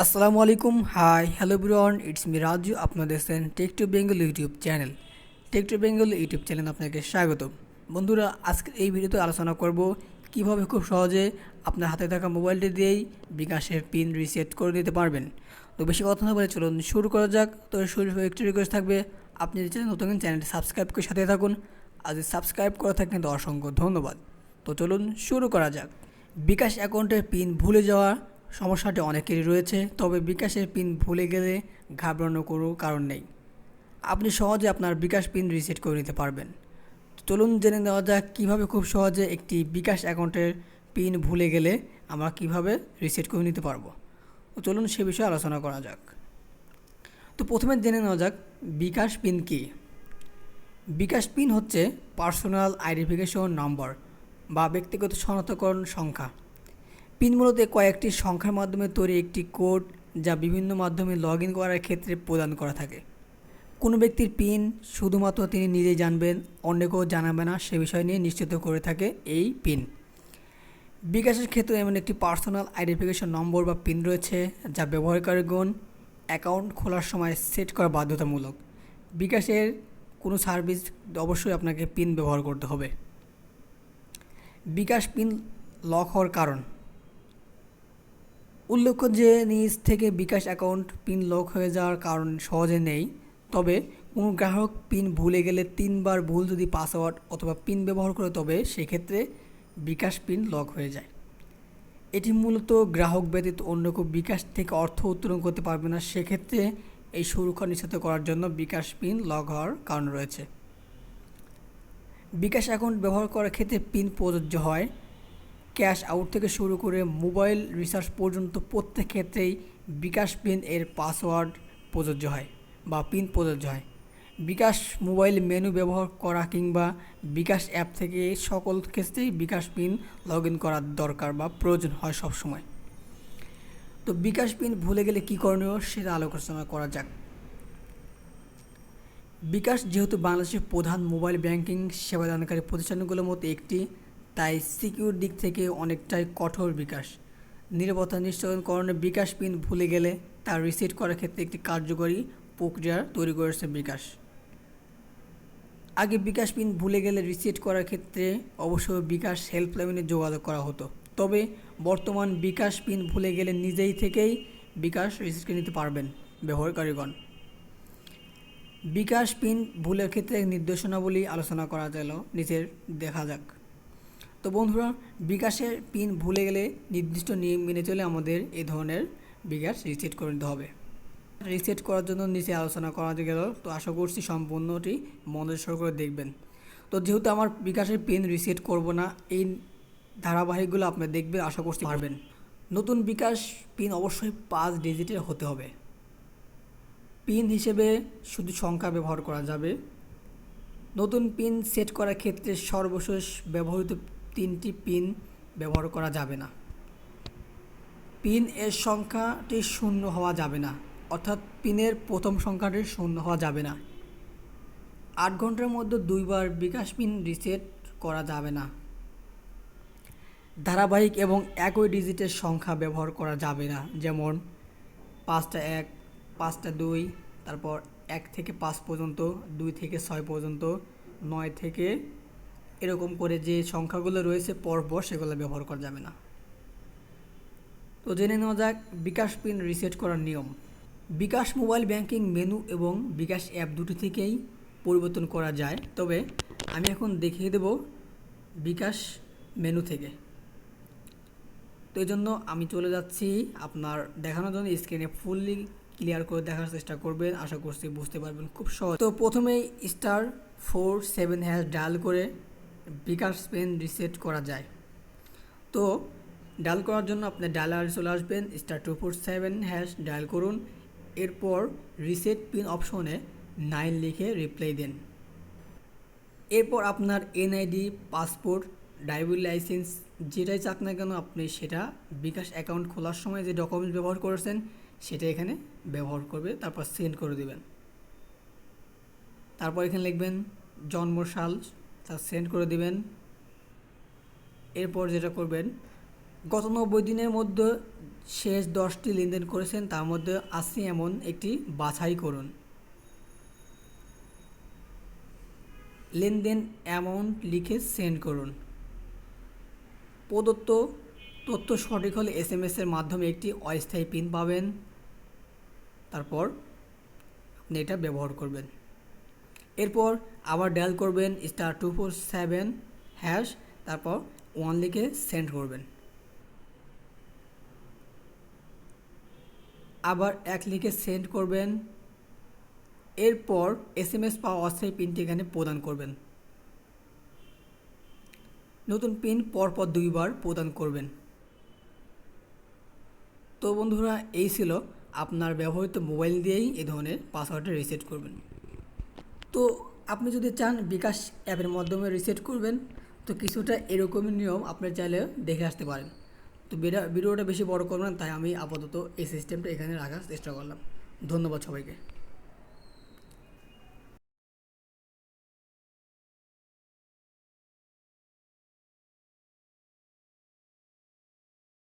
আসসালামু আলাইকুম, hi, hello everyone, it's me Raju. আপনারা দেখছেন tech to Bengal YouTube channel. Tech to Bengal YouTube channel আপনাকে স্বাগত। বন্ধুরা, আজকে এই ভিডিওতে আলোচনা করব কিভাবে খুব সহজে আপনার হাতে থাকা মোবাইলটি দিয়েই বিকাশের পিন রিসেট করে দিতে পারবেন। তো বেশি কথা না বলে চলুন শুরু করা যাক। তো শুরু একটু রিকোয়েস্ট থাকবে, আপনি যদি নতুন চ্যানেলটি সাবস্ক্রাইব করে সাথে থাকুন। আর যদি সাবস্ক্রাইব করা থাকেন তো অসংখ্য ধন্যবাদ। তো চলুন শুরু করা যাক। বিকাশ অ্যাকাউন্টের পিন ভুলে যাওয়া সমস্যাটি অনেকেরই রয়েছে, তবে বিকাশের পিন ভুলে গেলে ঘাবড়ানোর কোনো কারণ নেই। আপনি সহজে আপনার বিকাশ পিন রিসেট করে নিতে পারবেন। চলুন জেনে নেওয়া যাক কীভাবে খুব সহজে একটি বিকাশ অ্যাকাউন্টের পিন ভুলে গেলে আমরা কিভাবে রিসেট করে নিতে পারবো। তো চলুন সে বিষয়ে আলোচনা করা যাক। তো প্রথমে জেনে নেওয়া যাক বিকাশ পিন কী। বিকাশ পিন হচ্ছে পার্সোনাল আইডেন্টিফিকেশন নম্বর বা ব্যক্তিগত শনাক্তকরণ সংখ্যা। পিন মূলত কয়েকটি সংখ্যার মাধ্যমে তৈরি একটি কোড, যা বিভিন্ন মাধ্যমে লগ ইন করার ক্ষেত্রে প্রদান করা থাকে। কোনো ব্যক্তির পিন শুধুমাত্র তিনি নিজেই জানবেন, অন্য কেউ জানাবে না, সে বিষয় নিয়ে নিশ্চিত করে থাকে এই পিন। বিকাশের ক্ষেত্রে এমন একটি পার্সোনাল আইডেন্টিফিকেশন নম্বর বা পিন রয়েছে, যা ব্যবহারকারীগণ অ্যাকাউন্ট খোলার সময় সেট করা বাধ্যতামূলক। বিকাশের কোনো সার্ভিস অবশ্যই আপনাকে পিন ব্যবহার করতে হবে। বিকাশ পিন লক হওয়ার কারণ। উল্লেখ্য যে নিজ থেকে বিকাশ অ্যাকাউন্ট পিন লক হয়ে যাওয়ার কারণ সহজে নেই, তবে কোনো গ্রাহক পিন ভুলে গেলে 3বার ভুল যদি পাসওয়ার্ড অথবা পিন ব্যবহার করে, তবে সেক্ষেত্রে বিকাশ পিন লক হয়ে যায়। এটি মূলত গ্রাহক ব্যতীত অন্য কেউ বিকাশ থেকে অর্থ উত্তোলন করতে পারবে না। সেক্ষেত্রে এই সুরক্ষা নিশ্চিত করার জন্য বিকাশ পিন লক হওয়ার কারণ রয়েছে। বিকাশ অ্যাকাউন্ট ব্যবহার করার ক্ষেত্রে পিন প্রযোজ্য হয়। ক্যাশ আউট থেকে শুরু করে মোবাইল রিচার্জ পর্যন্ত প্রত্যেক ক্ষেত্রেই বিকাশ পিন এর পাসওয়ার্ড প্রযোজ্য হয় বা পিন প্রযোজ্য হয়। বিকাশ মোবাইল মেনু ব্যবহার করা কিংবা বিকাশ অ্যাপ থেকে সকল ক্ষেত্রেই বিকাশ পিন লগ ইন করার দরকার বা প্রয়োজন হয় সবসময়। তো বিকাশ পিন ভুলে গেলে কী করণীয় সেটা আলোচনা করা যাক। বিকাশ যেহেতু বাংলাদেশের প্রধান মোবাইল ব্যাংকিং সেবাদানকারী প্রতিষ্ঠানগুলোর মধ্যে একটি, তাই সিকিউর দিক থেকে অনেকটাই কঠোর। বিকাশ নিরাপত্তা নিশ্চয়করণে বিকাশ পিন ভুলে গেলে তা রিসেট করার ক্ষেত্রে একটি কার্যকরী প্রক্রিয়া তৈরি করেছে বিকাশ। আগে বিকাশ পিন ভুলে গেলে রিসেট করার ক্ষেত্রে অবশ্যই বিকাশ হেল্পলাইনে যোগাযোগ করা হতো, তবে বর্তমান বিকাশ পিন ভুলে গেলে নিজেই থেকেই বিকাশ রিসেট করে নিতে পারবেন ব্যবহারকারীগণ। বিকাশ পিন ভুলের ক্ষেত্রে নির্দেশনাবলী আলোচনা করা গেল, নিচের দেখা যাক। তো বন্ধুরা, বিকাশের পিন ভুলে গেলে নির্দিষ্ট নিয়ম মেনে চলে আমাদের এই ধরনের বিকাশ রিসেট করে নিতে হবে। রিসেট করার জন্য নিচে আলোচনা করা গেল, তো আশা করছি সম্পূর্ণটি মনোযোগ করে দেখবেন। তো যেহেতু আমার বিকাশের পিন রিসেট করব না, এই ধারাবাহিকগুলো আপনি দেখবেন, আশা করছি পারবেন। নতুন বিকাশ পিন অবশ্যই 5 ডিজিটের হতে হবে। পিন হিসেবে শুধু সংখ্যা ব্যবহার করা যাবে। নতুন পিন সেট করার ক্ষেত্রে সর্বশেষ ব্যবহৃত 3টি পিন ব্যবহার করা যাবে না। পিন এর সংখ্যাটি শূন্য হওয়া যাবে না, অর্থাৎ পিনের প্রথম সংখ্যাটি শূন্য হওয়া যাবে না। 8 ঘন্টার মধ্যে 2বার বিকাশ পিন রিসেট করা যাবে না। ধারাবাহিক এবং একই ডিজিটের সংখ্যা ব্যবহার করা যাবে না, যেমন 5টা 1, 5টা 2, তারপর 1 থেকে 5 পর্যন্ত, 2 থেকে 6 পর্যন্ত, 9 থেকে এরকম করে যে সংখ্যাগুলো রয়েছে পরপর, সেগুলো ব্যবহার করা যাবে না। তো জেনে নেওয়া যাক বিকাশ পিন রিসেট করার নিয়ম। বিকাশ মোবাইল ব্যাংকিং মেনু এবং বিকাশ অ্যাপ দুটি থেকেই পরিবর্তন করা যায়, তবে আমি এখন দেখিয়ে দেব বিকাশ মেনু থেকে। তো এই জন্য আমি চলে যাচ্ছি আপনার দেখানোর জন্য স্ক্রিনে ফুললি ক্লিয়ার করে দেখার চেষ্টা করবেন, আশা করছি বুঝতে পারবেন খুব সহজ। তো প্রথমেই *447# ডায়াল করে বিকাশ পিন রিসেট করা যায়। তো ডায়াল করার জন্য আপনি ডায়ালারে চলে আসবেন, *247# ডায়াল করুন, এরপর রিসেট পিন অপশনে 9 লিখে রিপ্লাই দেন। এরপর আপনার এনআইডি, পাসপোর্ট, ড্রাইভিং লাইসেন্স যেটাই চাক না কেন, আপনি সেটা বিকাশ অ্যাকাউন্ট খোলার সময় যে ডকুমেন্টস ব্যবহার করেছেন সেটা এখানে ব্যবহার করবে, তারপর সেন্ড করে দেবেন। তারপর এখানে লিখবেন জন্মসাল, তা সেন্ড করে দেবেন। এরপর যেটা করবেন, গত 90 দিনের মধ্যে শেষ 10টি লেনদেন করেছেন তার মধ্যে আছে এমন একটি বাছাই করুন। লেনদেন অ্যামাউন্ট লিখে সেন্ড করুন। প্রদত্ত তথ্য সঠিক হলে এসএমএসের মাধ্যমে একটি অস্থায়ী পিন পাবেন। তারপর আপনি এটা ব্যবহার করবেন। এরপর আবার ডায়াল করবেন *247#, তারপর 1 লিখে সেন্ড করবেন। আবার 1 লিখে সেন্ড করবেন। এরপর এসএমএস পাওয়া অস্থায়ী পিনটি এখানে প্রদান করবেন। নতুন পিন পরপর 2 বার প্রদান করবেন। তো বন্ধুরা, এই ছিল আপনার ব্যবহৃত মোবাইল দিয়েই এই ধরনের পাসওয়ার্ডটা রিসেট করবেন। তো আপনি যদি চান বিকাশ অ্যাপের মাধ্যমে রিসেট করবেন, তো কিছুটা এরকমই নিয়ম আপনি চাইলে দেখে আসতে পারেন। তো ভিডিওটা বেশি বড় করবেন, তাই আমি আপাতত এই সিস্টেমটা এখানে রাখার চেষ্টা করলাম। ধন্যবাদ সবাইকে।